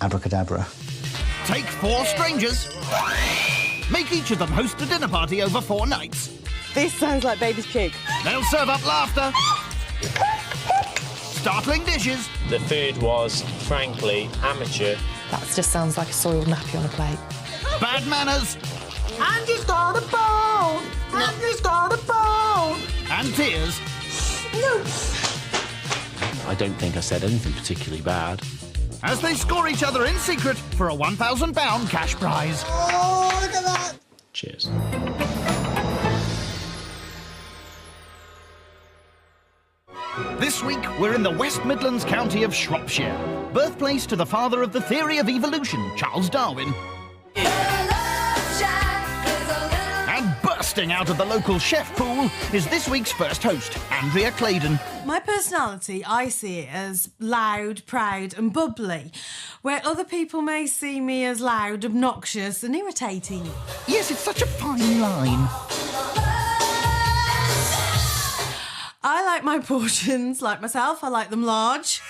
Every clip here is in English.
Abracadabra. Take 4 strangers. Make each of them host a dinner party over 4 nights. This sounds like baby's puke. They'll serve up laughter, startling dishes. The food was, frankly, amateur. That just sounds like a soiled nappy on a plate. Bad manners. Andy's got a bone! Andy's got a bone! And tears. No. I don't think I said anything particularly bad. As they score each other in secret for a £1,000 cash prize. Oh, look at that! Cheers. This week, we're in the West Midlands county of Shropshire, birthplace to the father of the theory of evolution, Charles Darwin. And bursting out of the local chef pool is this week's first host, Andrea Claydon. My personality, I see it as loud, proud and bubbly, where other people may see me as loud, obnoxious and irritating. Yes, it's such a fine line. I like my portions, like myself, I like them large.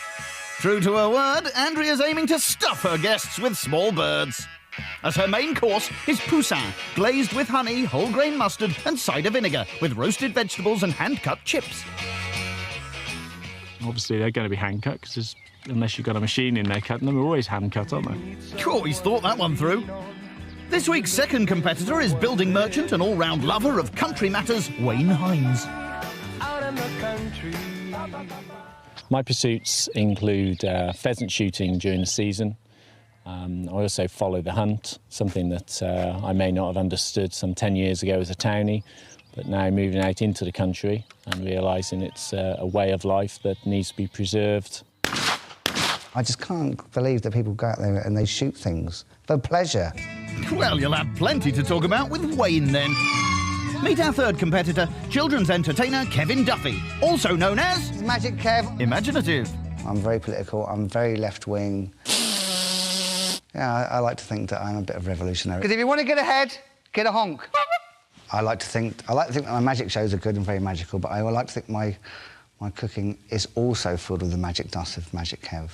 True to her word, Andrea's aiming to stuff her guests with small birds. As her main course is poussin, glazed with honey, whole grain mustard and cider vinegar, with roasted vegetables and hand-cut chips. Obviously, they're going to be hand-cut, because unless you've got a machine in there cutting them, they're always hand-cut, aren't they? Cool, he's thought that one through. This week's second competitor is building merchant and all-round lover of country matters, Wayne Hines. My pursuits include pheasant shooting during the season. I also follow the hunt, something that I may not have understood some 10 years ago as a townie, but now moving out into the country and realising it's a way of life that needs to be preserved. I just can't believe that people go out there and they shoot things for pleasure. Well, you'll have plenty to talk about with Wayne, then. Meet our third competitor, children's entertainer Kevin Duffy, also known as... Magic Kev. Imaginative. I'm very political, I'm very left-wing. Yeah, I like to think that I'm a bit of a revolutionary. Because if you want to get ahead, get a honk. I like to think that my magic shows are good and very magical, but I like to think my cooking is also filled with the magic dust of Magic Kev.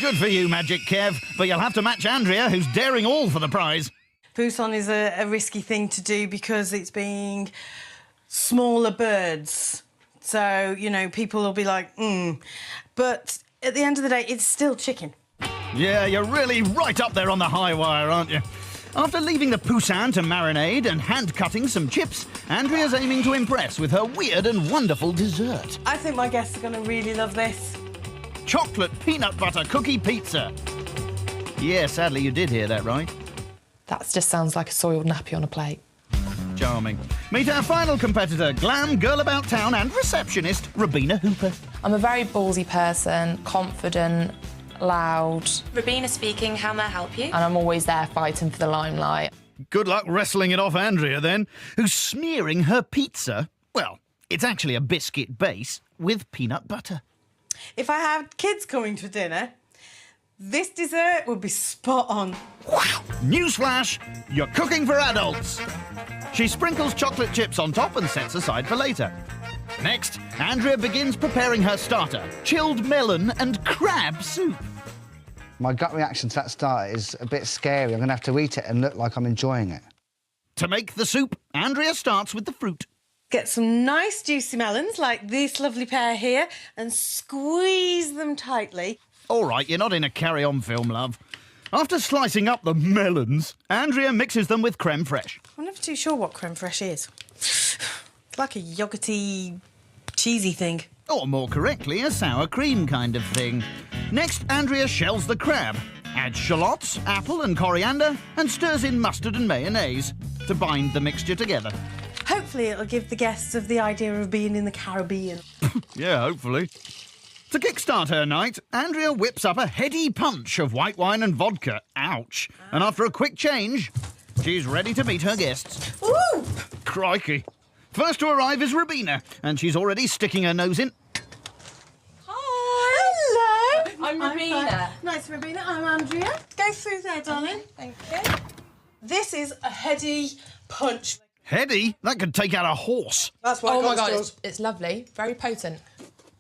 Good for you, Magic Kev, but you'll have to match Andrea, who's daring all for the prize. Poussin is a risky thing to do because it's being smaller birds. So, you know, people will be like, But at the end of the day, it's still chicken. Yeah, you're really right up there on the high wire, aren't you? After leaving the poussin to marinade and hand-cutting some chips, Andrea's aiming to impress with her weird and wonderful dessert. I think my guests are going to really love this. Chocolate peanut butter cookie pizza. Yeah, sadly, you did hear that right. That just sounds like a soiled nappy on a plate. Charming. Meet our final competitor, glam, girl about town and receptionist, Robina Hooper. I'm a very ballsy person, confident, loud, Robina speaking, how may I help you? and I'm always there fighting for the limelight. Good luck wrestling it off Andrea, then, who's smearing her pizza, well, it's actually a biscuit base, with peanut butter. If I had kids coming to dinner, this dessert would be spot on. Wow. Newsflash, you're cooking for adults. She sprinkles chocolate chips on top and sets aside for later. Next, Andrea begins preparing her starter, chilled melon and crab soup. My gut reaction to that starter is a bit scary. I'm going to have to eat it and look like I'm enjoying it. To make the soup, Andrea starts with the fruit. Get some nice juicy melons, like this lovely pair here, and squeeze them tightly. All right, you're not in a carry-on film, love. After slicing up the melons, Andrea mixes them with creme fraiche. I'm never too sure what creme fraiche is. It's like a yoghurty, cheesy thing. Or more correctly, a sour cream kind of thing. Next, Andrea shells the crab, adds shallots, apple and coriander, and stirs in mustard and mayonnaise to bind the mixture together. Hopefully it'll give the guests of the idea of being in the Caribbean. Yeah, hopefully. To kickstart her night, Andrea whips up a heady punch of white wine and vodka. Ouch. And after a quick change, she's ready to meet her guests. Ooh! Crikey. First to arrive is Robina, and she's already sticking her nose in. Hi! Hello! I'm Robina. Nice, Robina. I'm Andrea. Go through there, darling. Thank you. This is a heady punch. Heady? That could take out a horse. That's why Oh my God, it's lovely, very potent.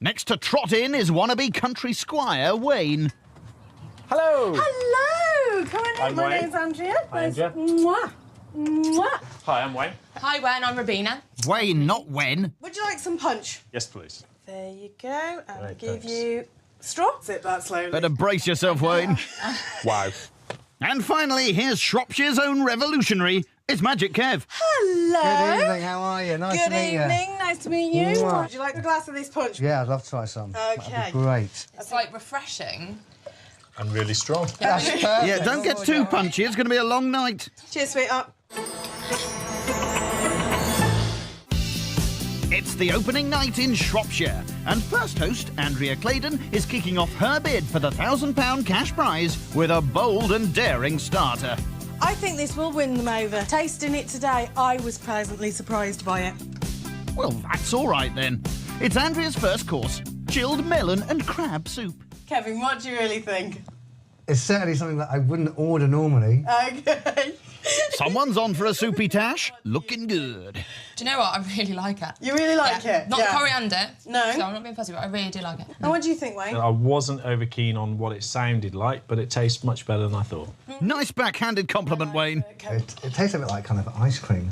Next to trot in is wannabe country squire Wayne. Hello. Hello. Come on in. I'm My Wayne. name's Andrea. Hi, Andrea. Mwah. Mwah. Hi, I'm Wayne. Hi, Wen, I'm Rabina. Wayne, not when. Would you like some punch? Yes, please. There you go. And I'll Great, give thanks. you straw. Sip that slowly. Better brace yourself, Wayne. Wow. And finally, here's Shropshire's own revolutionary. It's Magic Kev. Hello. Good evening, how are you? Nice Good to meet you. evening. Nice to meet you. Mwah. Would you like a glass of this punch? Yeah, I'd love to try some. Okay. That'd be great. It's like refreshing. And really strong. That's perfect. Yeah, don't get too punchy. It's going to be a long night. Cheers, sweetheart. It's the opening night in Shropshire, and first host, Andrea Claydon, is kicking off her bid for the £1,000 cash prize with a bold and daring starter. I think this will win them over. Tasting it today, I was pleasantly surprised by it. Well, that's all right then. It's Andrea's first course, chilled melon and crab soup. Kevin, what do you really think? It's certainly something that I wouldn't order normally. Okay. Someone's on for a soupy tash, looking good. Do you know what? I really like it. You really like it? Not Yeah. coriander. No. So I'm not being fussy, but I really do like it. And what do you think, Wayne? I wasn't over keen on what it sounded like, but it tastes much better than I thought. Nice backhanded compliment, Wayne. It tastes a bit like kind of ice cream.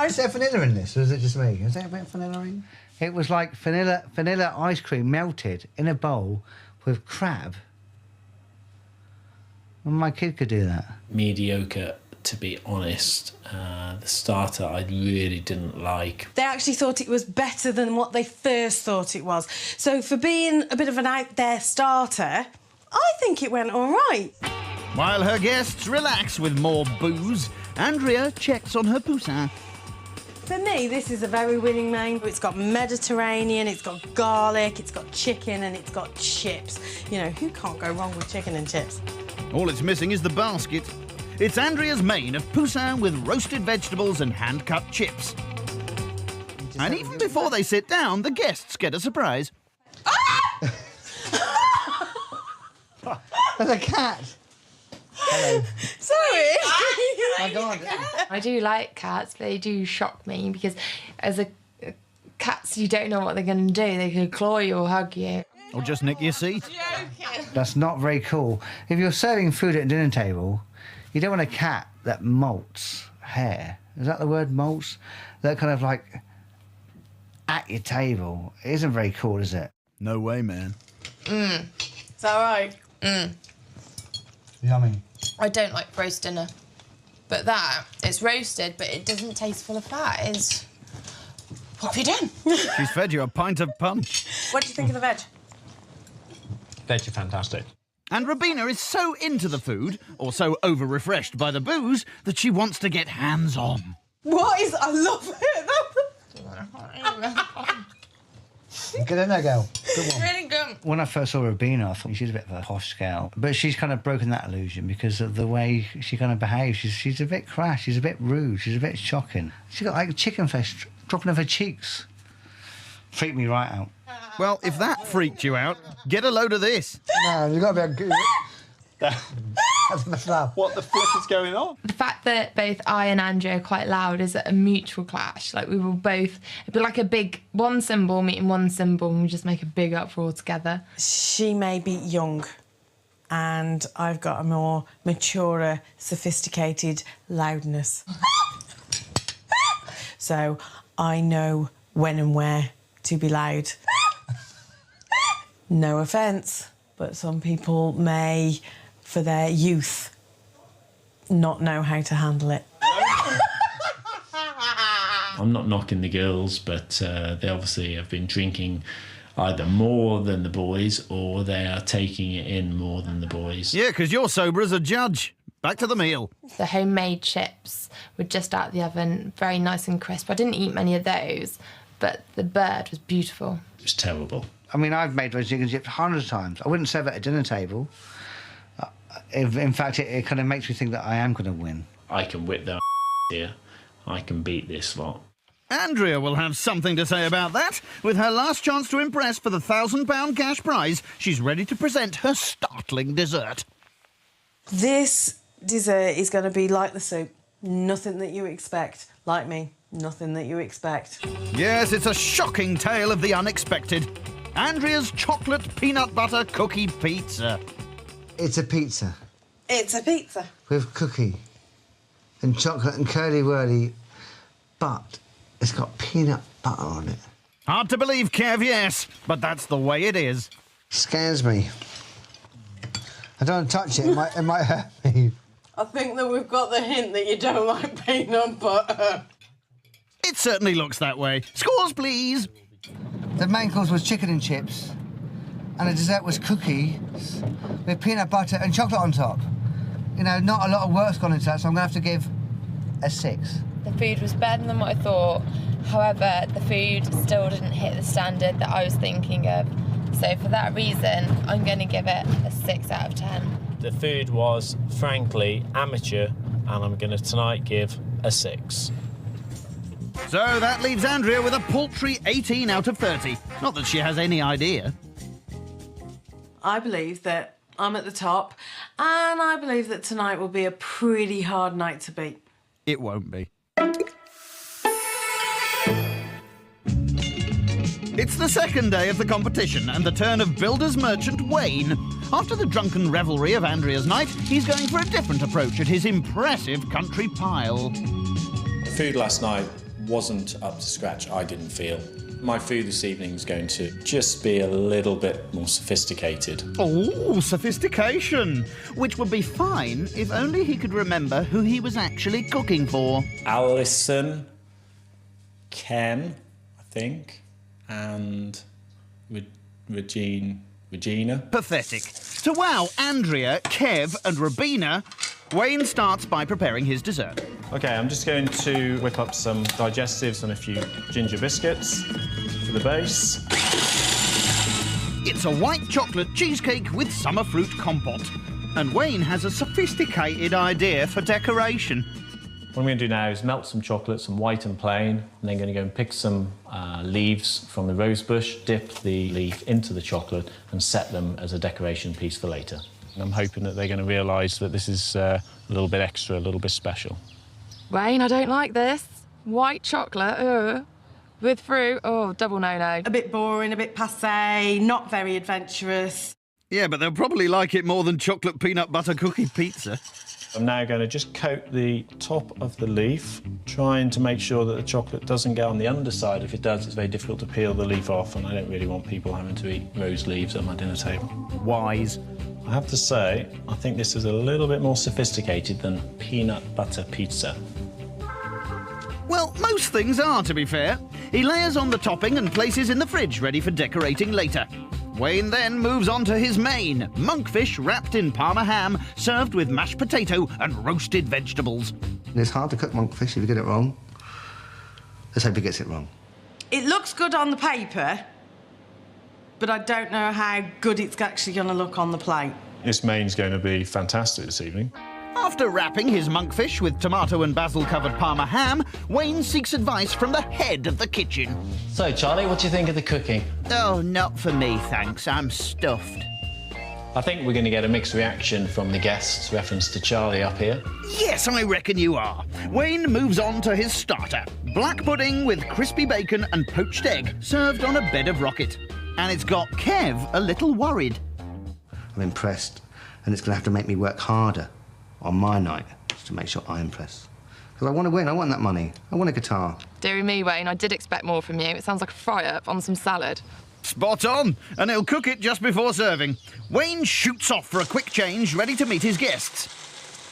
Is there vanilla in this, or is it just me? Is there a bit of vanilla in? It was like vanilla ice cream melted in a bowl with crab. Well, my kid could do that. Mediocre, to be honest. The starter I really didn't like. They actually thought it was better than what they first thought it was. So for being a bit of an out there starter, I think it went all right. While her guests relax with more booze, Andrea checks on her poussin. For me, this is a very winning main. It's got Mediterranean, it's got garlic, it's got chicken, and it's got chips. You know, who can't go wrong with chicken and chips? All it's missing is the basket. It's Andrea's main of poussin with roasted vegetables and hand-cut chips. And even before they sit down, the guests get a surprise. There's a cat. Hello. Sorry. My God. I do like cats, but they do shock me because as a cats, you don't know what they're going to do. They could claw you or hug you. Or just nick your seat. That's not very cool. If you're serving food at a dinner table, you don't want a cat that molts hair. Is that the word, molts? That kind of like at your table. It isn't very cool, is it? No way, man. Is that right? Yummy. I don't like roast dinner. But that, it's roasted, but it doesn't taste full of fat. It's... What have you done? She's fed you a pint of punch. What do you think of the veg? Veg are fantastic. And Rabina is so into the food, or so over-refreshed by the booze, that she wants to get hands-on. What is... I love it. Get in there, girl. Good one. Really good. When I first saw Rabina, I thought she's a bit of a posh gal. But she's kind of broken that illusion because of the way she kind of behaves. She's a bit crass, she's a bit rude, she's a bit shocking. She's got like a chicken flesh dropping off her cheeks. Freaked me right out. Well, if that freaked you out, get a load of this. No, you've got to be a good... That's my slap. What the flip is going on? The fact that both I and Andrea are quite loud is a mutual clash. Like, we will both... It'd be like a big one symbol meeting one symbol and we just make a big uproar together. She may be young and I've got a more mature, sophisticated loudness. So I know when and where to be loud. No offence, but some people may, for their youth, not know how to handle it. I'm not knocking the girls, but they obviously have been drinking either more than the boys or they are taking it in more than the boys. Yeah, because you're sober as a judge. Back to the meal. The homemade chips were just out of the oven, very nice and crisp. I didn't eat many of those, but the bird was beautiful. It was terrible. I mean, I've made roast chicken chips hundreds of times. I wouldn't serve it at a dinner table. In fact, it kind of makes me think that I am going to win. I can whip their here. I can beat this lot. Andrea will have something to say about that. With her last chance to impress for the £1,000 cash prize, she's ready to present her startling dessert. This dessert is going to be like the soup. Nothing that you expect. Like me, nothing that you expect. Yes, it's a shocking tale of the unexpected. Andrea's chocolate peanut butter cookie pizza. It's a pizza. It's a pizza. With cookie and chocolate and curly-whirly, but it's got peanut butter on it. Hard to believe, Kev, yes, but that's the way it is. Scares me. I don't want to touch it, it might hurt me. I think that we've got the hint that you don't like peanut butter. It certainly looks that way. Scores, please. The main course was chicken and chips, and the dessert was cookies with peanut butter and chocolate on top. You know, not a lot of work's gone into that, so I'm going to have to give a 6. The food was better than what I thought. However, the food still didn't hit the standard that I was thinking of. So for that reason, I'm going to give it a 6 out of 10. The food was, frankly, amateur, and I'm going to tonight give a 6. So that leaves Andrea with a paltry 18 out of 30. Not that she has any idea. I believe that I'm at the top, and I believe that tonight will be a pretty hard night to beat. It won't be. It's the second day of the competition and the turn of builder's merchant Wayne. After the drunken revelry of Andrea's night, he's going for a different approach at his impressive country pile. The food last night wasn't up to scratch, I didn't feel. My food this evening is going to just be a little bit more sophisticated. Oh, sophistication! Which would be fine if only he could remember who he was actually cooking for. Alison, Ken, I think, and Regina. Pathetic. To wow Andrea, Kev and Rabina, Wayne starts by preparing his dessert. OK, I'm just going to whip up some digestives and a few ginger biscuits for the base. It's a white chocolate cheesecake with summer fruit compote. And Wayne has a sophisticated idea for decoration. What I'm going to do now is melt some chocolate, some white and plain, and then going to go and pick some leaves from the rose bush, dip the leaf into the chocolate and set them as a decoration piece for later. And I'm hoping that they're going to realise that this is a little bit extra, a little bit special. Wayne, I don't like this. White chocolate, with fruit, double no-no. A bit boring, a bit passé, not very adventurous. Yeah, but they'll probably like it more than chocolate peanut butter cookie pizza. I'm now going to just coat the top of the leaf, trying to make sure that the chocolate doesn't get on the underside. If it does, it's very difficult to peel the leaf off, and I don't really want people having to eat rose leaves at my dinner table. Wise. I have to say, I think this is a little bit more sophisticated than peanut butter pizza. Well, most things are, to be fair. He layers on the topping and places in the fridge, ready for decorating later. Wayne then moves on to his main, monkfish wrapped in Parma ham, served with mashed potato and roasted vegetables. It's hard to cook monkfish if you get it wrong. Let's hope he gets it wrong. It looks good on the paper, but I don't know how good it's actually going to look on the plate. This main's going to be fantastic this evening. After wrapping his monkfish with tomato and basil-covered Parma ham, Wayne seeks advice from the head of the kitchen. So, Charlie, what do you think of the cooking? Oh, not for me, thanks. I'm stuffed. I think we're going to get a mixed reaction from the guests, reference to Charlie up here. Yes, I reckon you are. Wayne moves on to his starter. Black pudding with crispy bacon and poached egg, served on a bed of rocket. And it's got Kev a little worried. I'm impressed, and it's going to have to make me work harder on my night to make sure I impress. Because I want to win, I want that money. I want a guitar. Deary me, Wayne, I did expect more from you. It sounds like a fry-up on some salad. Spot on, and he'll cook it just before serving. Wayne shoots off for a quick change, ready to meet his guests.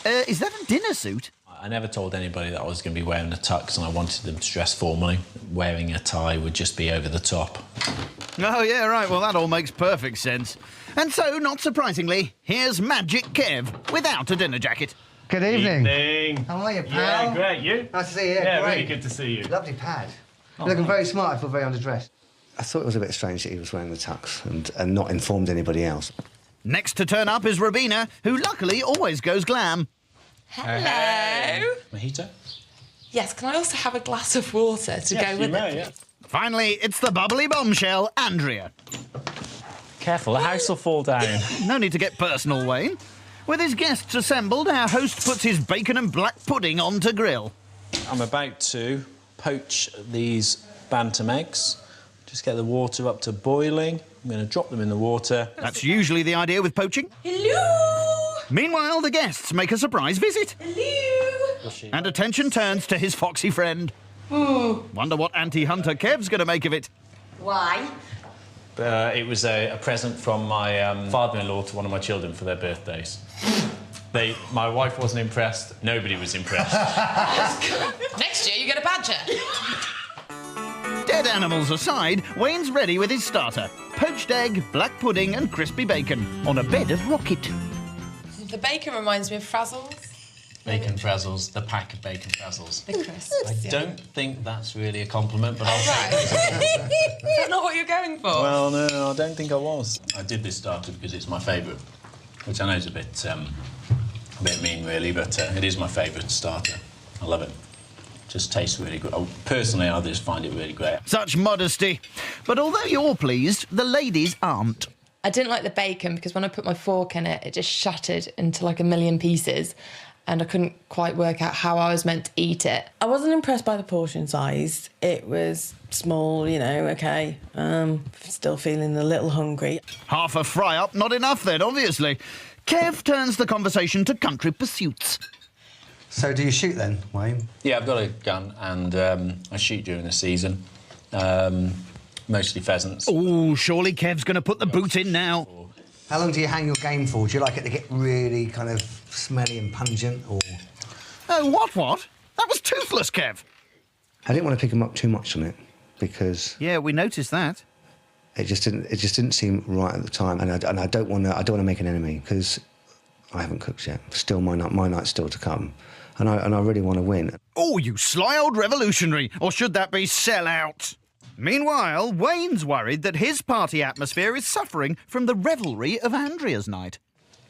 Is that a dinner suit? I never told anybody that I was going to be wearing a tux, and I wanted them to dress formally. Wearing a tie would just be over the top. Oh, yeah, right, well, that all makes perfect sense. And so, not surprisingly, here's Magic Kev without a dinner jacket. Good evening. Evening. How are you, pal? Yeah, great. You? Nice to see you. Yeah, great. really good to see you. Lovely pad. You're looking very smart. I feel very underdressed. I thought it was a bit strange that he was wearing the tux and not informed anybody else. Next to turn up is Rabina, who luckily always goes glam. Hello. Mojito? Yes, can I also have a glass of water to go with it? Yeah. Finally, it's the bubbly bombshell, Andrea. Careful, the house will fall down. No need to get personal, Wayne. With his guests assembled, our host puts his bacon and black pudding on to grill. I'm about to poach these bantam eggs. Just get the water up to boiling. I'm going to drop them in the water. That's usually the idea with poaching. Hello! Meanwhile, the guests make a surprise visit. Hello! And attention turns to his foxy friend. Wonder what anti-hunter Kev's going to make of it. Why? It was a present from my father-in-law to one of my children for their birthdays. My wife wasn't impressed. Nobody was impressed. Next year you get a badger. Dead animals aside, Wayne's ready with his starter. Poached egg, black pudding and crispy bacon on a bed of rocket. The bacon reminds me of Frazzles. Bacon frazzles, the pack of bacon frazzles. The crisps. I don't think that's really a compliment, but I'll Right. Is that not what you're going for? Well, no, I don't think I was. I did this starter because it's my favourite, which I know is a bit mean, really, but it is my favourite starter. I love it. Just tastes really good. Personally, I just find it really great. Such modesty. But although you're pleased, the ladies aren't. I didn't like the bacon because when I put my fork in it, it just shattered into like a million pieces and I couldn't quite work out how I was meant to eat it. I wasn't impressed by the portion size. It was small, you know, OK. Still feeling a little hungry. Half a fry-up, not enough then, obviously. Kev turns the conversation to country pursuits. So do you shoot then, Wayne? Yeah, I've got a gun and I shoot during the season. Mostly pheasants. Oh, surely Kev's going to put the boot in now. How long do you hang your game for? Do you like it to get really kind of smelly and pungent, or...? Oh, what? That was toothless, Kev. I didn't want to pick him up too much on it, because... Yeah, we noticed that. It just didn't seem right at the time, and I don't want to make an enemy, because I haven't cooked yet. Still, my night's still to come, and I really want to win. Oh, you sly old revolutionary, or should that be sell out? Meanwhile, Wayne's worried that his party atmosphere is suffering from the revelry of Andrea's night.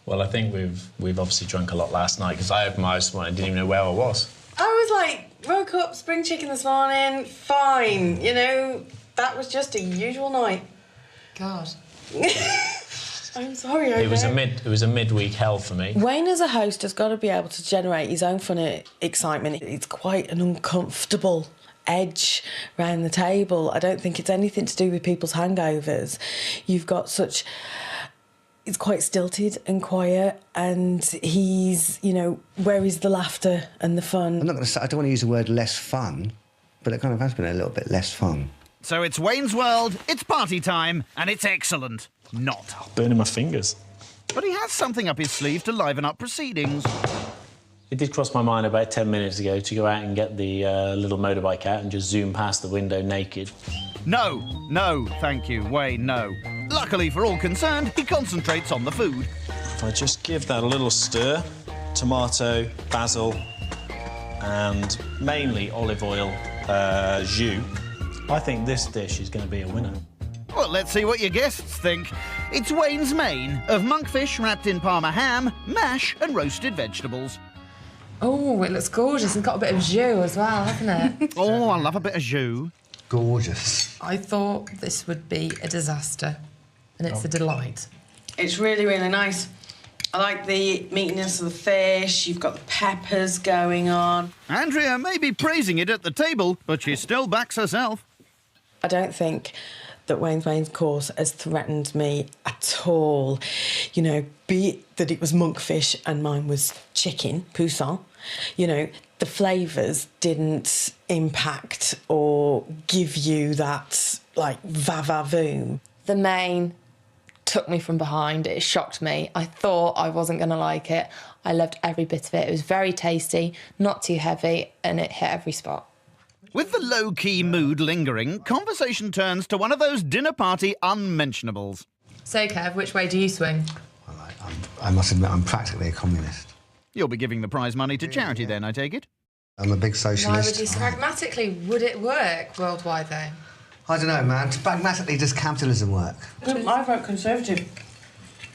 Well, I think we've obviously drunk a lot last night because I opened my eyes this morning and didn't even know where I was. I was like, woke up, spring chicken this morning, fine. You know, that was just a usual night. God. I'm sorry, It was a midweek hell for me. Wayne as a host has got to be able to generate his own fun and excitement. It's quite an uncomfortable edge round the table. I don't think it's anything to do with people's hangovers. You've got such... It's quite stilted and quiet, and he's, you know, where is the laughter and the fun? I'm not going to say... I don't want to use the word less fun, but it kind of has been a little bit less fun. So it's Wayne's World, it's party time, and it's excellent. Not. Burning my fingers. But he has something up his sleeve to liven up proceedings. It did cross my mind about 10 minutes ago to go out and get the little motorbike out and just zoom past the window naked. No, thank you, Wayne, no. Luckily for all concerned, he concentrates on the food. If I just give that a little stir, tomato, basil, and mainly olive oil, jus, I think this dish is going to be a winner. Well, let's see what your guests think. It's Wayne's main of monkfish wrapped in Parma ham, mash and roasted vegetables. Oh, it looks gorgeous. It's got a bit of jus as well, hasn't it? Oh, I love a bit of jus. Gorgeous. I thought this would be a disaster, and it's a delight. It's really, really nice. I like the meatiness of the fish. You've got the peppers going on. Andrea may be praising it at the table, but she still backs herself. I don't think that Wayne's main course has threatened me at all. You know, be it that it was monkfish and mine was chicken, poussin, you know, the flavours didn't impact or give you that, like, va-va-voom. The main took me from behind. It shocked me. I thought I wasn't going to like it. I loved every bit of it. It was very tasty, not too heavy, and it hit every spot. With the low-key mood lingering, conversation turns to one of those dinner party unmentionables. So, Kev, which way do you swing? Well, I must admit, I'm practically a communist. You'll be giving the prize money to charity then, I take it? I'm a big socialist. Why would you... Pragmatically, would it work worldwide, though? I don't know, man. Pragmatically, does capitalism work? I vote Conservative.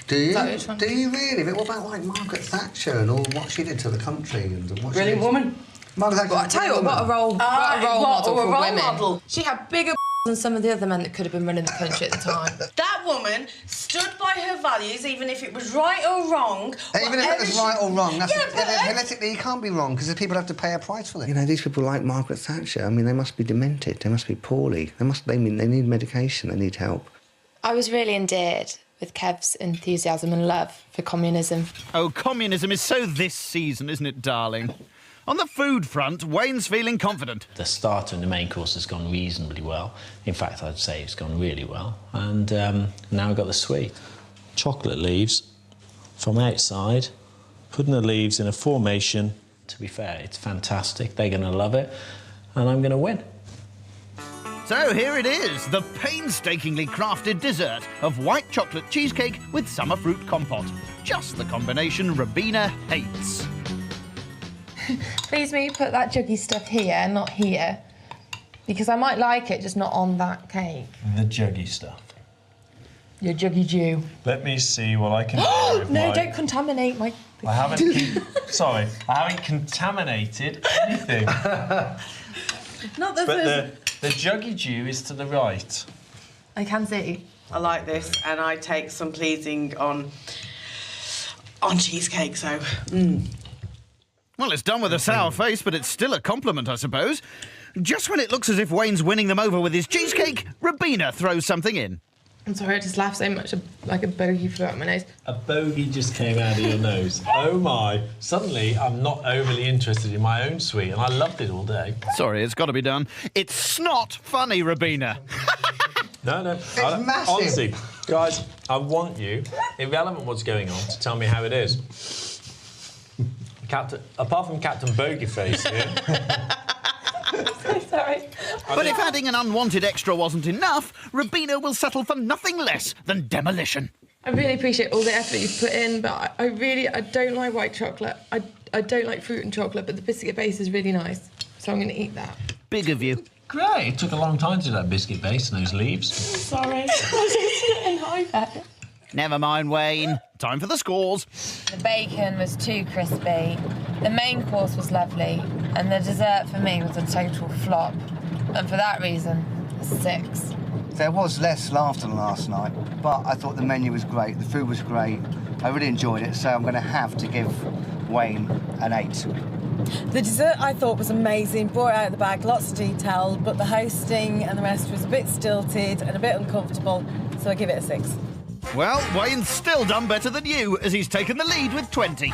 Do you? Is that which Do you really? But what about, like, Margaret Thatcher and all what she did to the country and what Brilliant woman. Margaret Thatcher. Well, I tell you what a role model for women. Model. She had bigger than some of the other men that could have been running the country at the time. That woman stood by her values, even if it was right or wrong. Even if it was right or wrong, that's Yeah, politically you can't be wrong because the people have to pay a price for it. You know, these people like Margaret Thatcher. I mean, they must be demented. They must be poorly. They need medication. They need help. I was really endeared with Kev's enthusiasm and love for communism. Oh, communism is so this season, isn't it, darling? On the food front, Wayne's feeling confident. The starter and the main course has gone reasonably well. In fact, I'd say it's gone really well. And now we've got the sweet. Chocolate leaves from outside, putting the leaves in a formation. To be fair, it's fantastic. They're going to love it, and I'm going to win. So here it is, the painstakingly crafted dessert of white chocolate cheesecake with summer fruit compote. Just the combination Robina hates. Please may you put that juggy stuff here, not here, because I might like it, just not on that cake. The juggy stuff. Your juggy Jew. Let me see what I can do with No, don't contaminate my... I haven't... Sorry, I haven't contaminated anything. Not the But the juggy Jew is to the right. I can see. I like this, and I take some pleasing on cheesecake, so... Well, it's done with a sour face, but it's still a compliment, I suppose. Just when it looks as if Wayne's winning them over with his cheesecake, Robina throws something in. I'm sorry, I just laughed so much like a bogey flew out my nose. A bogey just came out of your nose. Oh my. Suddenly, I'm not overly interested in my own sweet, and I loved it all day. Sorry, it's got to be done. It's snot funny, Robina. No. It's massive. Honestly, guys, I want you, irrelevant what's going on, to tell me how it is. Apart from Captain Bogeyface here. I'm so sorry. But if adding an unwanted extra wasn't enough, Robina will settle for nothing less than demolition. I really appreciate all the effort you've put in, but I don't like white chocolate. I don't like fruit and chocolate, but the biscuit base is really nice, so I'm going to eat that. Big of you. Great. It took a long time to do that biscuit base and those leaves. Sorry. I was getting over. Never mind, Wayne. Time for the scores. The bacon was too crispy, the main course was lovely, and the dessert for me was a total flop. And for that reason, a 6. There was less laughter than last night, but I thought the menu was great, the food was great. I really enjoyed it, so I'm going to have to give Wayne an 8. The dessert I thought was amazing, brought out of the bag, lots of detail, but the hosting and the rest was a bit stilted and a bit uncomfortable, so I give it a 6. Well, Wayne's still done better than you, as he's taken the lead with 20.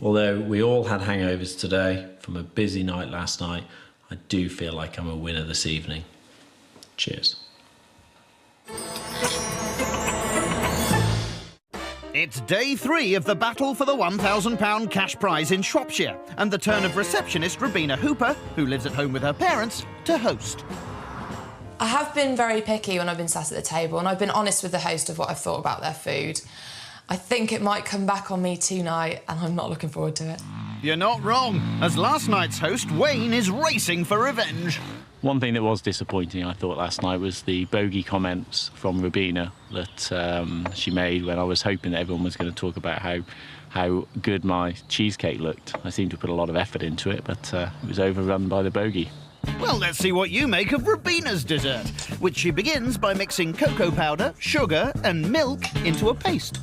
Although we all had hangovers today from a busy night last night, I do feel like I'm a winner this evening. Cheers. It's day 3 of the battle for the £1,000 cash prize in Shropshire, and the turn of receptionist Robina Hooper, who lives at home with her parents, to host. I have been very picky when I've been sat at the table, and I've been honest with the host of what I've thought about their food. I think it might come back on me tonight, and I'm not looking forward to it. You're not wrong, as last night's host, Wayne, is racing for revenge. One thing that was disappointing, I thought, last night was the bogey comments from Robina that she made when I was hoping that everyone was going to talk about how good my cheesecake looked. I seemed to put a lot of effort into it, but it was overrun by the bogey. Well, let's see what you make of Robina's dessert, which she begins by mixing cocoa powder, sugar and milk into a paste.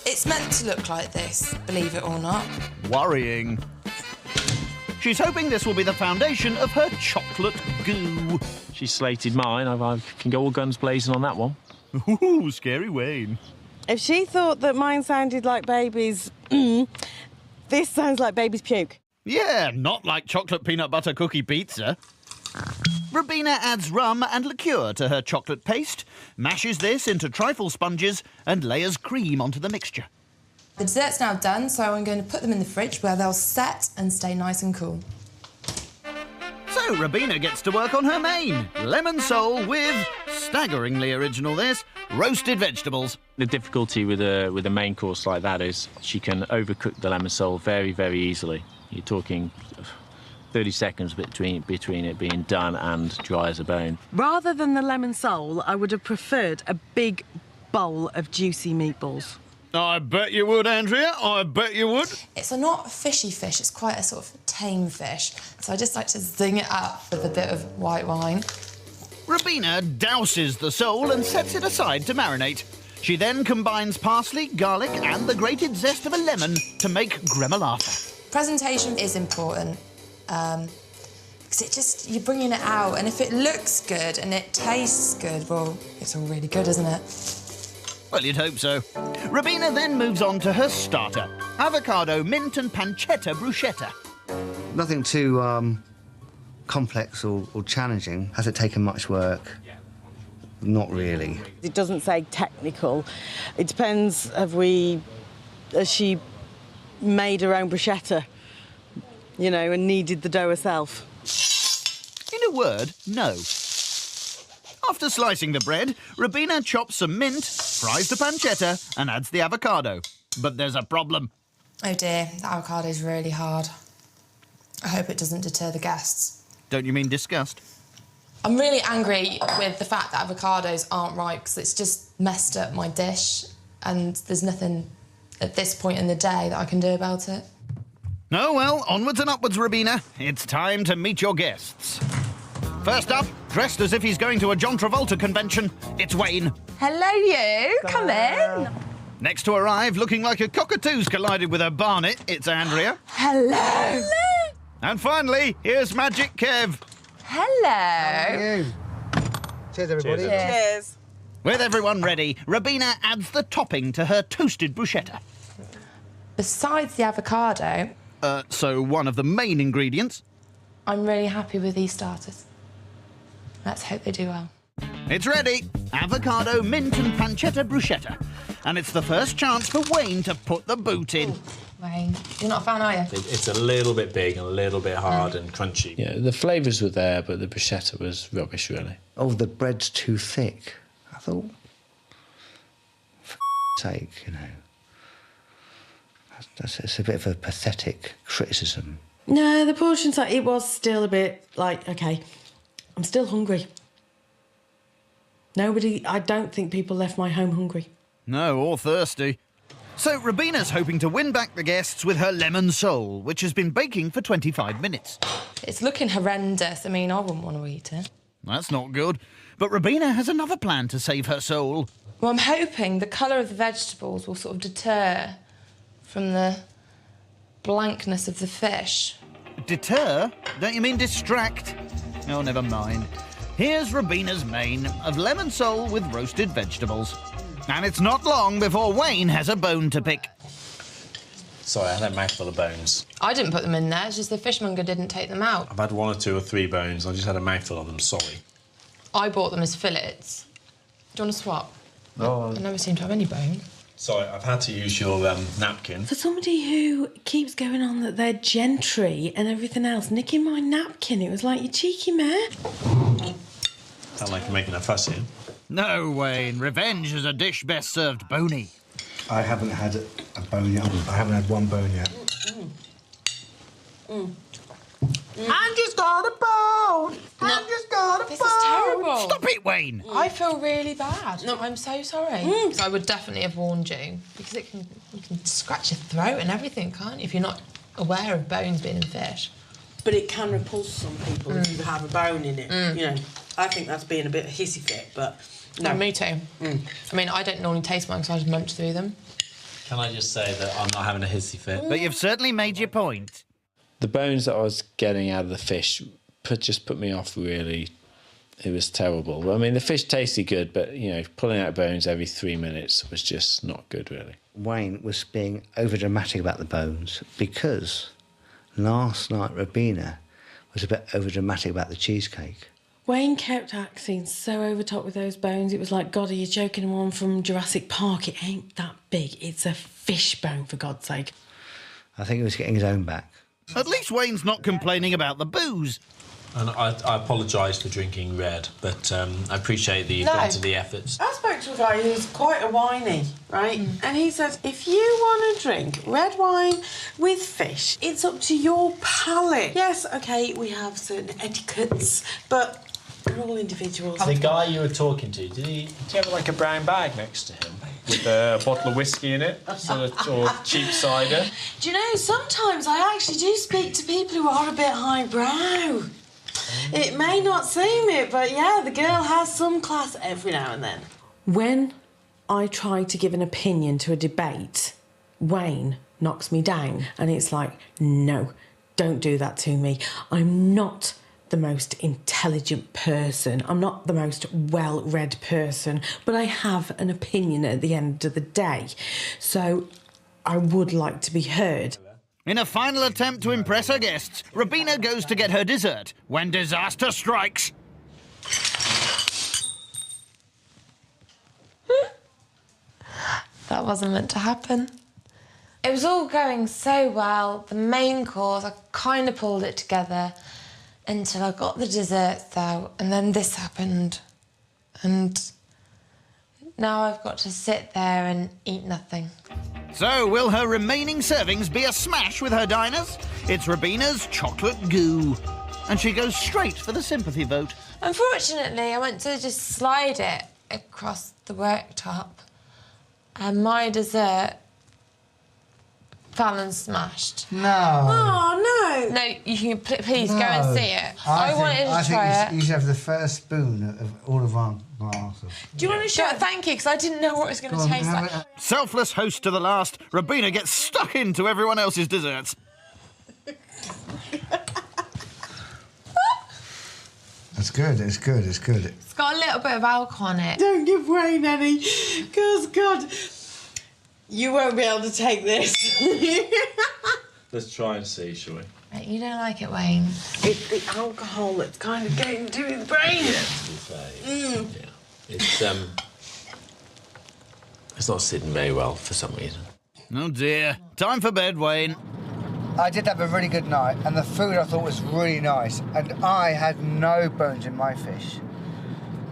It's meant to look like this, believe it or not. Worrying. She's hoping this will be the foundation of her chocolate goo. She slated mine. I can go all guns blazing on that one. Ooh, scary Wayne. If she thought that mine sounded like baby's... this sounds like baby's puke. Yeah, not like chocolate peanut butter cookie pizza. Robina adds rum and liqueur to her chocolate paste, mashes this into trifle sponges and layers cream onto the mixture. The dessert's now done, so I'm going to put them in the fridge where they'll set and stay nice and cool. So Robina gets to work on her main, lemon sole with, staggeringly original this, roasted vegetables. The difficulty with a main course like that is she can overcook the lemon sole very, very easily. You're talking 30 seconds between it being done and dry as a bone. Rather than the lemon sole, I would have preferred a big bowl of juicy meatballs. I bet you would, Andrea. I bet you would. It's not a fishy fish, it's quite a sort of tame fish. So I just like to zing it up with a bit of white wine. Robina douses the sole and sets it aside to marinate. She then combines parsley, garlic and the grated zest of a lemon to make gremolata. Presentation is important. Because you're bringing it out, and if it looks good and it tastes good, well, it's all really good, isn't it? Well, you'd hope so. Robina then moves on to her starter, avocado, mint and pancetta bruschetta. Nothing too complex or challenging. Has it taken much work? Not really. It doesn't say technical. It depends, has she made her own bruschetta, you know, and kneaded the dough herself? In a word, no. After slicing the bread, Robina chops some mint, fries the pancetta and adds the avocado. But there's a problem. Oh dear, the avocado's really hard. I hope it doesn't deter the guests. Don't you mean disgust? I'm really angry with the fact that avocados aren't ripe because it's just messed up my dish and there's nothing at this point in the day that I can do about it. Oh, well, onwards and upwards, Robina. It's time to meet your guests. First up, dressed as if he's going to a John Travolta convention, it's Wayne. Hello, you. Come in. Next to arrive, looking like a cockatoo's collided with a barnet, it's Andrea. Hello. Hello. And finally, here's Magic Kev. Hello. Cheers, everybody. Cheers. With everyone ready, Robina adds the topping to her toasted bruschetta. Besides the avocado... So one of the main ingredients. I'm really happy with these starters. Let's hope they do well. It's ready. Avocado, mint and pancetta bruschetta. And it's the first chance for Wayne to put the boot in. Wayne, you're not a fan, are you? It's a little bit big and a little bit hard and crunchy. Yeah, the flavours were there, but the bruschetta was rubbish, really. Oh, the bread's too thick. I thought, for sake, you know. It's a bit of a pathetic criticism. No, the portion size, it was still a bit like, OK, I'm still hungry. I don't think people left my home hungry. No, or thirsty. So Robina's hoping to win back the guests with her lemon sole, which has been baking for 25 minutes. It's looking horrendous. I mean, I wouldn't want to eat it. That's not good. But Robina has another plan to save her soul. Well, I'm hoping the colour of the vegetables will sort of deter from the blankness of the fish. Deter? Don't you mean distract? Oh, never mind. Here's Robina's main of lemon sole with roasted vegetables. And it's not long before Wayne has a bone to pick. Sorry, I had a mouthful of bones. I didn't put them in there, it's just the fishmonger didn't take them out. I've had 1 or 2 or 3 bones. I just had a mouthful of them, sorry. I bought them as fillets. Do you want to swap? Oh. I never seem to have any bone. Sorry, I've had to use your napkin. For somebody who keeps going on that they're gentry and everything else, nicking my napkin, it was like, you cheeky mare. Sound like you're making a fuss here. No, Wayne. Revenge is a dish best served bony. I haven't had a bone yet. I haven't had one bone yet. Andrew's got a bone. Andrew's got a bone. This is terrible. Stop it, Wayne. I feel really bad. No, I'm so sorry. Because I would definitely have warned you. Because you can scratch your throat and everything, can't you, if you're not aware of bones being in fish. But it can repulse some people if you have a bone in it. You know, I think that's being a bit of a hissy fit, but no. Me too. I mean, I don't normally taste mine because I just munch through them. Can I just say that I'm not having a hissy fit? But you've certainly made your point. The bones that I was getting out of the fish just put me off, really. It was terrible. I mean, the fish tasted good, but, you know, pulling out bones every 3 minutes was just not good, really. Wayne was being overdramatic about the bones because last night Robina was a bit overdramatic about the cheesecake. Wayne kept acting so over top with those bones. It was like, God, are you joking? One from Jurassic Park. It ain't that big. It's a fish bone, for God's sake. I think he was getting his own back. At least Wayne's not complaining about the booze. And I apologise for drinking red, but I appreciate the gone to the efforts. I spoke to a guy who's quite a whiny, right? And he said, if you want to drink red wine with fish, it's up to your palate. Yes, OK, we have certain etiquettes, but we're all individuals. The guy you were talking to, did he have like a brown bag next to him with a bottle of whiskey in it, or cheap cider? Do you know, sometimes I actually do speak to people who are a bit highbrow. It may not seem it, but yeah, the girl has some class every now and then. When I try to give an opinion to a debate, Wayne knocks me down, and it's like, no, don't do that to me. I'm not the most intelligent person. I'm not the most well-read person, but I have an opinion at the end of the day. So I would like to be heard. In a final attempt to impress her guests, Robina goes to get her dessert when disaster strikes. That wasn't meant to happen. It was all going so well. The main course, I kind of pulled it together until I got the desserts out, and then this happened. And now I've got to sit there and eat nothing. So, will her remaining servings be a smash with her diners? It's Robina's chocolate goo. And she goes straight for the sympathy vote. Unfortunately, I went to just slide it across the worktop, and my dessert fell and smashed. No. Oh, no. No, you can please go and see it. I wanted to try I think you should have the first spoon of all of our glasses. Do you want to show it? Thank you, because I didn't know what it was going to taste like. Selfless host to the last, Robina gets stuck into everyone else's desserts. It's good, it's good, it's good. It's got a little bit of alcohol on it. Don't give Wayne any, because, God, you won't be able to take this. Let's try and see, shall we? Right, you don't like it, Wayne. It's the alcohol that's kind of getting to his brain. Yeah, to be fair. Yeah. It's not sitting very well for some reason. Oh dear. Time for bed, Wayne. I did have a really good night, and the food I thought was really nice, and I had no bones in my fish.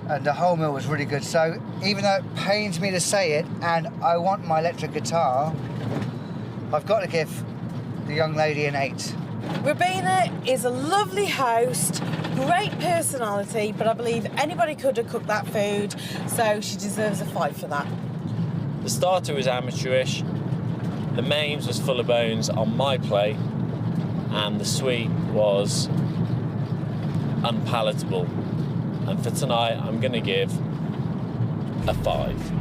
And the whole meal was really good, so even though it pains me to say it, and I want my electric guitar, I've got to give the young lady an 8. Robina is a lovely host, great personality, but I believe anybody could have cooked that food, so she deserves a 5 for that. The starter was amateurish, the mains was full of bones on my plate, and the sweet was unpalatable. And for tonight, I'm going to give a 5.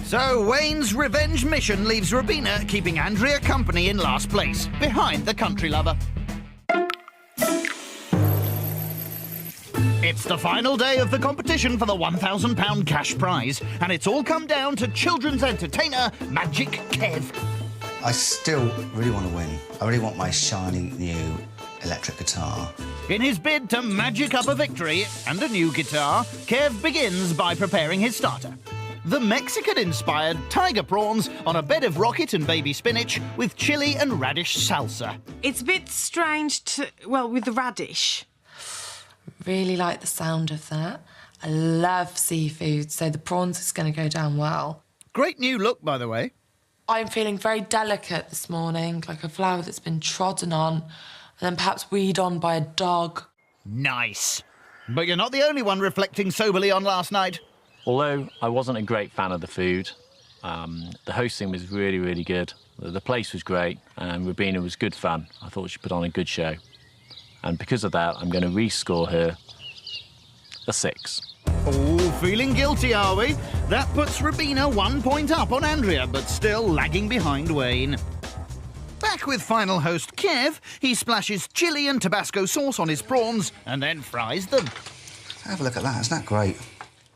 So Wayne's revenge mission leaves Robina keeping Andrea company in last place, behind the country lover. It's the final day of the competition for the £1,000 cash prize, and it's all come down to children's entertainer Magic Kev. I still really want to win. I really want my shiny new electric guitar. In his bid to magic up a victory and a new guitar, Kev begins by preparing his starter. The Mexican-inspired tiger prawns on a bed of rocket and baby spinach with chili and radish salsa. It's a bit strange to, well, with the radish. Really like the sound of that. I love seafood, so the prawns is going to go down well. Great new look, by the way. I'm feeling very delicate this morning, like a flower that's been trodden on and then perhaps weed on by a dog. Nice. But you're not the only one reflecting soberly on last night. Although I wasn't a great fan of the food, the hosting was really, really good. The place was great, and Robina was good fun. I thought she put on a good show. And because of that, I'm going to rescore her a 6. Oh, feeling guilty, are we? That puts Robina 1 point up on Andrea, but still lagging behind Wayne. Back with final host Kev, he splashes chili and Tabasco sauce on his prawns and then fries them. Have a look at that, isn't that great?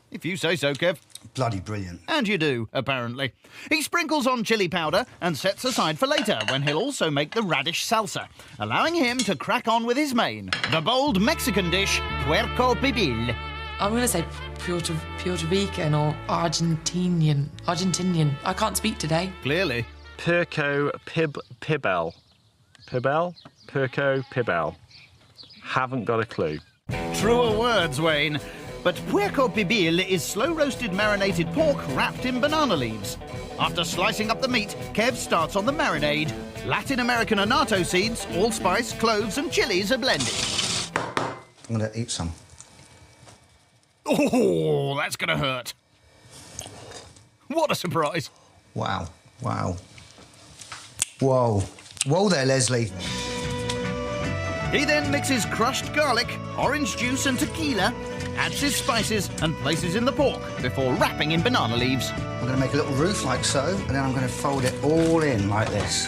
If you say so, Kev. Bloody brilliant. And you do, apparently. He sprinkles on chili powder and sets aside for later, when he'll also make the radish salsa, allowing him to crack on with his main, the bold Mexican dish, puerco pibil. I'm going to say Puerto Rican or Argentinian. I can't speak today. Clearly. Puerco pibel. Pibel? Puerco pibel. Haven't got a clue. Truer words, Wayne. But puerco pibil is slow-roasted marinated pork wrapped in banana leaves. After slicing up the meat, Kev starts on the marinade. Latin American annatto seeds, allspice, cloves and chilies are blended. I'm going to eat some. Oh, that's going to hurt. What a surprise. Wow, wow. Whoa. Whoa there, Leslie. He then mixes crushed garlic, orange juice and tequila, adds his spices and places in the pork before wrapping in banana leaves. I'm going to make a little roof like so, and then I'm going to fold it all in like this.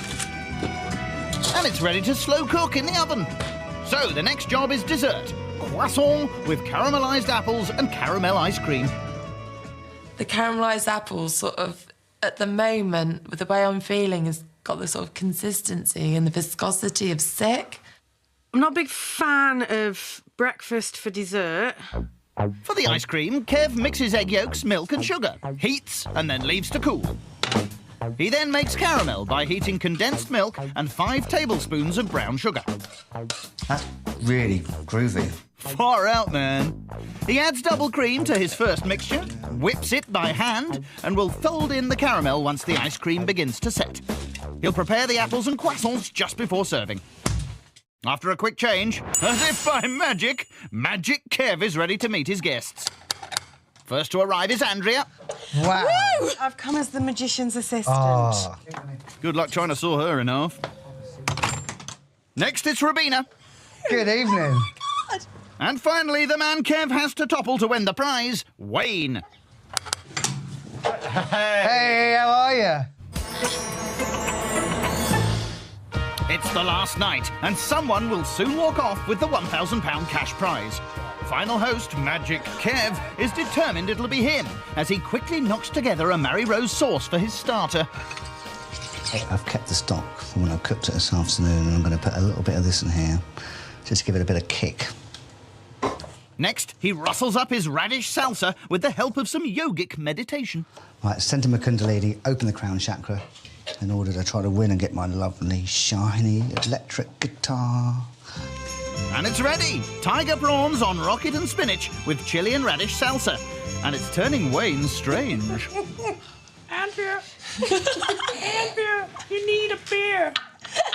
And it's ready to slow cook in the oven. So the next job is dessert. croissant with caramelised apples and caramel ice cream. The caramelised apples sort of, at the moment, with the way I'm feeling, has got the sort of consistency and the viscosity of sick. I'm not a big fan of breakfast for dessert. For the ice cream, Kev mixes egg yolks, milk and sugar, heats and then leaves to cool. He then makes caramel by heating condensed milk and 5 tablespoons of brown sugar. That's really groovy. Far out, man. He adds double cream to his first mixture, whips it by hand, and will fold in the caramel once the ice cream begins to set. He'll prepare the apples and croissants just before serving. After a quick change, as if by magic, Magic Kev is ready to meet his guests. First to arrive is Andrea. Wow. Woo! I've come as the magician's assistant. Oh. Good luck trying to saw her in half. Next, it's Robina. Good evening. And finally, the man Kev has to topple to win the prize, Wayne. Hey, how are you? It's the last night, and someone will soon walk off with the £1,000 cash prize. Final host, Magic Kev, is determined it'll be him, as he quickly knocks together a Mary Rose sauce for his starter. I've kept the stock from when I cooked it this afternoon, and I'm going to put a little bit of this in here, just to give it a bit of kick. Next, he rustles up his radish salsa with the help of some yogic meditation. Right, center my kundalini, open the crown chakra, in order to try to win and get my lovely, shiny electric guitar. And it's ready! Tiger prawns on rocket and spinach with chili and radish salsa. And it's turning Wayne strange. Andrea! Andrea, you need a beer.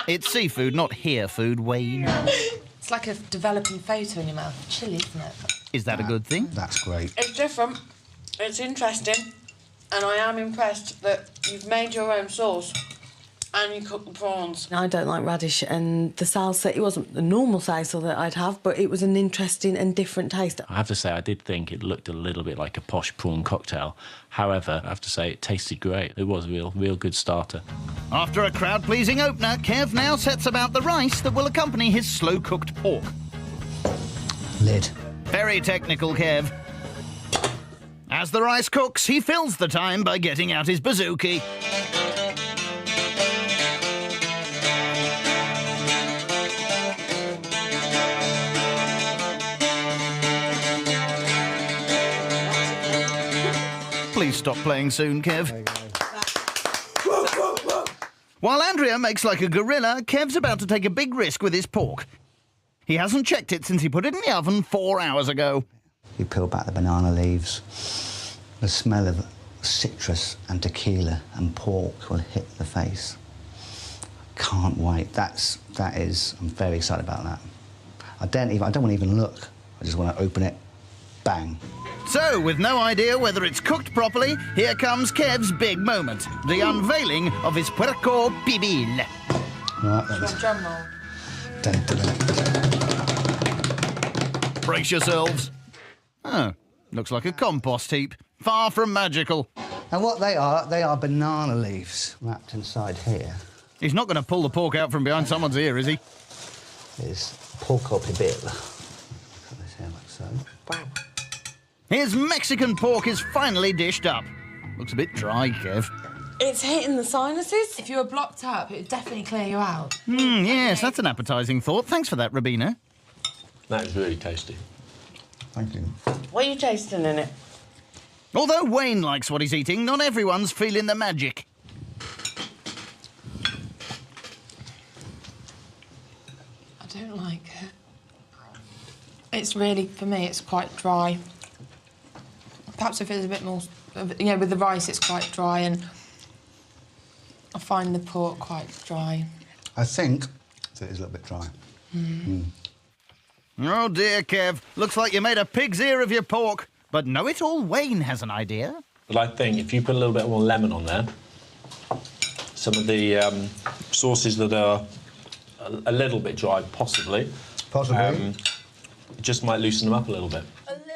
It's seafood, not hair food, Wayne. It's like a developing photo in your mouth. Chilly, isn't it? Is that a good thing? That's great. It's different. It's interesting. And I am impressed that you've made your own sauce and you cook the prawns. I don't like radish, and the salsa, it wasn't the normal salsa that I'd have, but it was an interesting and different taste. I have to say, I did think it looked a little bit like a posh prawn cocktail. However, I have to say, it tasted great. It was a real good starter. After a crowd-pleasing opener, Kev now sets about the rice that will accompany his slow-cooked pork. Lid. Very technical, Kev. As the rice cooks, he fills the time by getting out his bouzouki. Please stop playing soon, Kev. While Andrea makes like a gorilla, Kev's about to take a big risk with his pork. He hasn't checked it since he put it in the oven 4 hours ago. You peel back the banana leaves. The smell of citrus and tequila and pork will hit the face. Can't wait. I'm very excited about that. I don't want to even look. I just want to open it. Bang. So, with no idea whether it's cooked properly, here comes Kev's big moment, the unveiling of his puerco pibil. Right, Drum roll. Dun, dun, dun. Brace yourselves. Oh, looks like a compost heap. Far from magical. And what they are banana leaves wrapped inside here. He's not going to pull the pork out from behind someone's ear, is he? Is porco pibil. Put this here like so. Wow. His Mexican pork is finally dished up. Looks a bit dry, Kev. It's hitting the sinuses. If you were blocked up, it would definitely clear you out. Yes, that's an appetising thought. Thanks for that, Robina. That was really tasty. Thank you. What are you tasting in it? Although Wayne likes what he's eating, not everyone's feeling the magic. I don't like it. It's really, for me, it's quite dry. Perhaps if it's a bit more, with the rice, it's quite dry, and I find the pork quite dry. I think that it is a little bit dry. Oh dear, Kev. Looks like you made a pig's ear of your pork. But know-it-all Wayne has an idea. But I think if you put a little bit more lemon on there, some of the sauces that are a little bit dry, possibly. It just might loosen them up a little bit.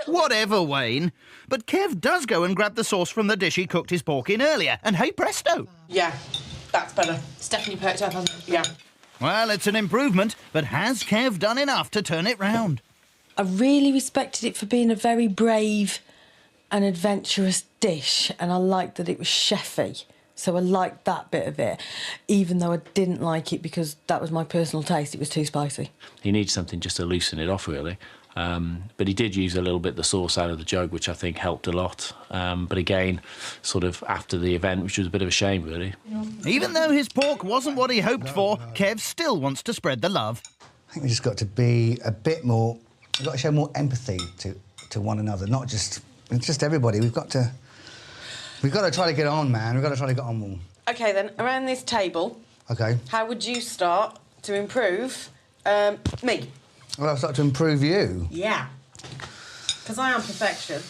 Whatever, Wayne. But Kev does go and grab the sauce from the dish he cooked his pork in earlier, and hey presto! Yeah, that's better. It's definitely perked up, hasn't it? Yeah. Well, it's an improvement, but has Kev done enough to turn it round? I really respected it for being a very brave and adventurous dish, and I liked that it was chefy. So I liked that bit of it, even though I didn't like it because that was my personal taste. It was too spicy. You need something just to loosen it off, really. But he did use a little bit of the sauce out of the jug, which I think helped a lot. But again, sort of after the event, which was a bit of a shame, really. Even though his pork wasn't what he hoped for, Kev still wants to spread the love. I think we just got to be a bit more... We've got to show more empathy to one another, not just... It's just everybody. We've got to try to get on, man. We've got to try to get on more. OK, then, around this table... OK. How would you start to improve me? Well, I'll start to improve you. Yeah. Because I am perfection.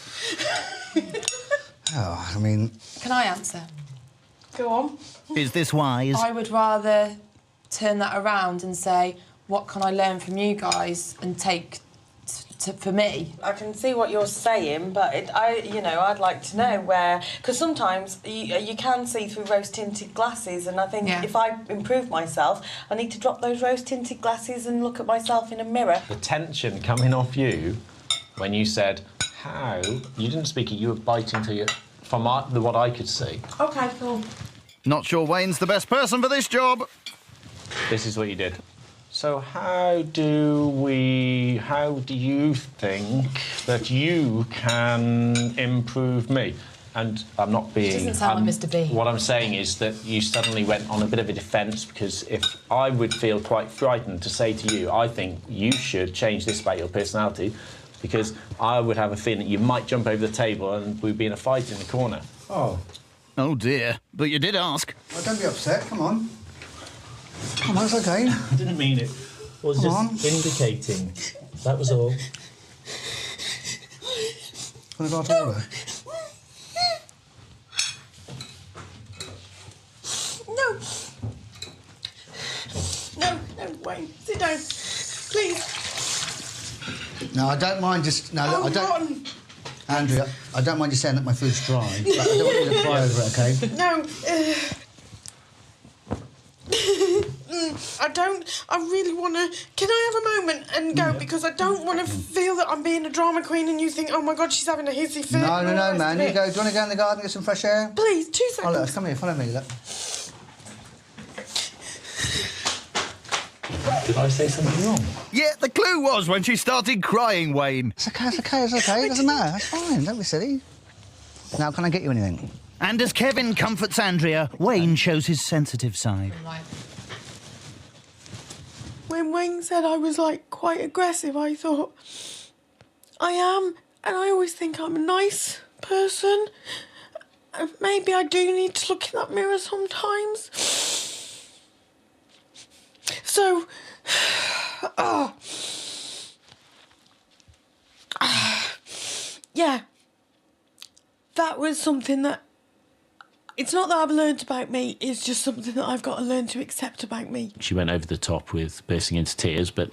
Oh, I mean... Can I answer? Go on. Is this wise? I would rather turn that around and say, what can I learn from you guys and take for me? I can see what you're saying, but I'd like to know where... Because sometimes you can see through rose-tinted glasses, and I think if I improve myself, I need to drop those rose-tinted glasses and look at myself in a mirror. The tension coming off you when you said, how? You didn't speak it, you were biting to you from what I could see. OK, cool. Not sure Wayne's the best person for this job. This is what you did. So how do you think that you can improve me? And I'm not being... Doesn't sound like Mr. B. What I'm saying is that you suddenly went on a bit of a defence, because if I would feel quite frightened to say to you, I think you should change this about your personality, because I would have a feeling that you might jump over the table and we'd be in a fight in the corner. Oh. Oh, dear. But you did ask. Well, don't be upset. Come on. Come on, it's OK. I didn't mean it. I was just indicating. That was all. Want a glass of water? No, Wayne, sit down, please. No, I don't mind just... No, I don't... Rotten. Andrea, I don't mind you saying that my food's dry, but I don't want you to cry over it, OK? No, I really want to... Can I have a moment and go? Because I don't want to feel that I'm being a drama queen and you think, oh, my God, she's having a hissy fit. No, man. You go. Do you want to go in the garden and get some fresh air? Please, 2 seconds. Oh, look, come here, follow me, look. Did I say something wrong? Yeah, the clue was when she started crying, Wayne. It's OK. It doesn't matter. That's fine. Don't be silly. Now, can I get you anything? And as Kevin comforts Andrea, Wayne shows his sensitive side. When Wayne said I was, like, quite aggressive, I thought, I am, and I always think I'm a nice person. Maybe I do need to look in that mirror sometimes. So, yeah, that was something that, it's not that I've learned about me, it's just something that I've got to learn to accept about me. She went over the top with bursting into tears, but,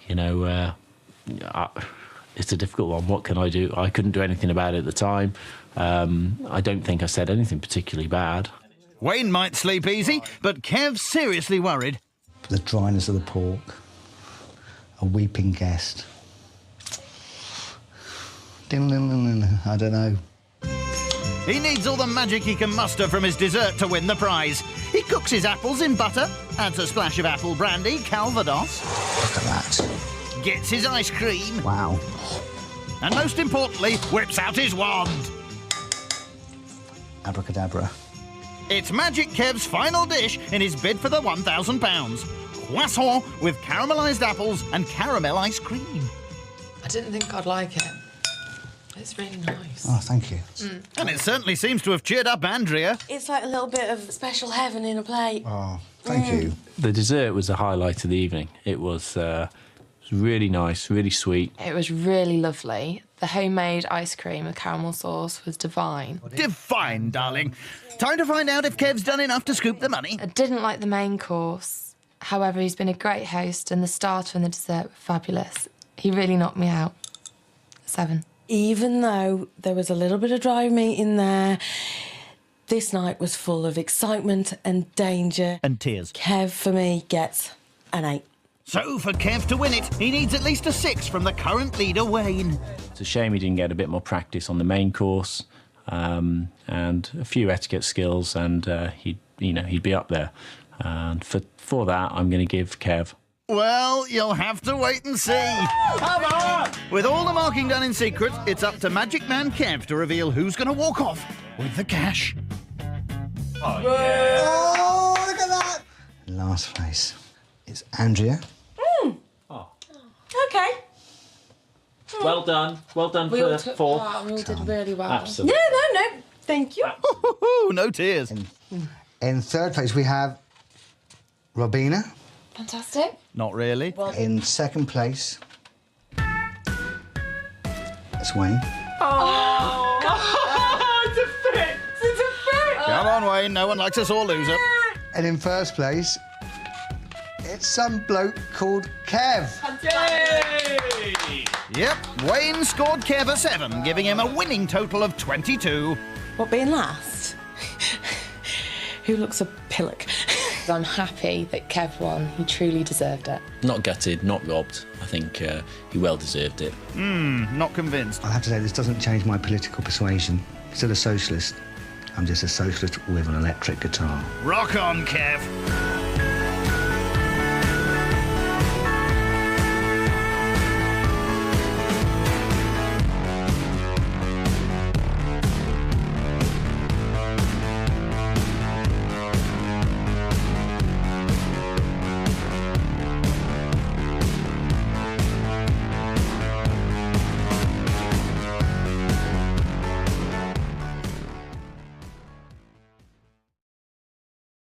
you know, it's a difficult one. What can I do? I couldn't do anything about it at the time. I don't think I said anything particularly bad. Wayne might sleep easy, but Kev's seriously worried. The dryness of the pork. A weeping guest. I don't know. He needs all the magic he can muster from his dessert to win the prize. He cooks his apples in butter, adds a splash of apple brandy, Calvados. Look at that. Gets his ice cream. Wow. And most importantly, whips out his wand. Abracadabra. It's Magic Kev's final dish in his bid for the £1,000. Croissant with caramelised apples and caramel ice cream. I didn't think I'd like it. It's really nice. Oh, thank you. And it certainly seems to have cheered up Andrea. It's like a little bit of special heaven in a plate. Oh, thank you. The dessert was the highlight of the evening. It was really nice, really sweet. It was really lovely. The homemade ice cream with caramel sauce was divine. Divine, darling. Time to find out if Kev's done enough to scoop the money. I didn't like the main course. However, he's been a great host and the starter and the dessert were fabulous. He really knocked me out. 7. Even though there was a little bit of dry meat in there, this night was full of excitement and danger. And tears. Kev, for me, gets an 8. So for Kev to win it, he needs at least a 6 from the current leader, Wayne. It's a shame he didn't get a bit more practice on the main course and a few etiquette skills, and he'd be up there. And for that, I'm going to give Kev. Well, you'll have to wait and see. Come on! With all the marking done in secret, it's up to Magic Man Kev to reveal who's going to walk off with the cash. Oh, yeah. Oh, look at that! Last place. It's Andrea. Oh. Okay. Well done. Well done We all for took 4. part and we all did really well. Absolutely. No. Thank you. No tears. In third place, we have Robina. Fantastic. Not really. In second place, it's Wayne. Oh, it's a fit. It's a fit. Come on, Wayne. No one likes a sore loser. And in first place, it's some bloke called Kev. Yep, Wayne scored Kev a 7, giving him a winning total of 22. What, being last? Who looks a pillock? I'm happy that Kev won. He truly deserved it. Not gutted, not robbed. I think he well deserved it. Not convinced. I'll have to say, this doesn't change my political persuasion. Still a socialist. I'm just a socialist with an electric guitar. Rock on, Kev.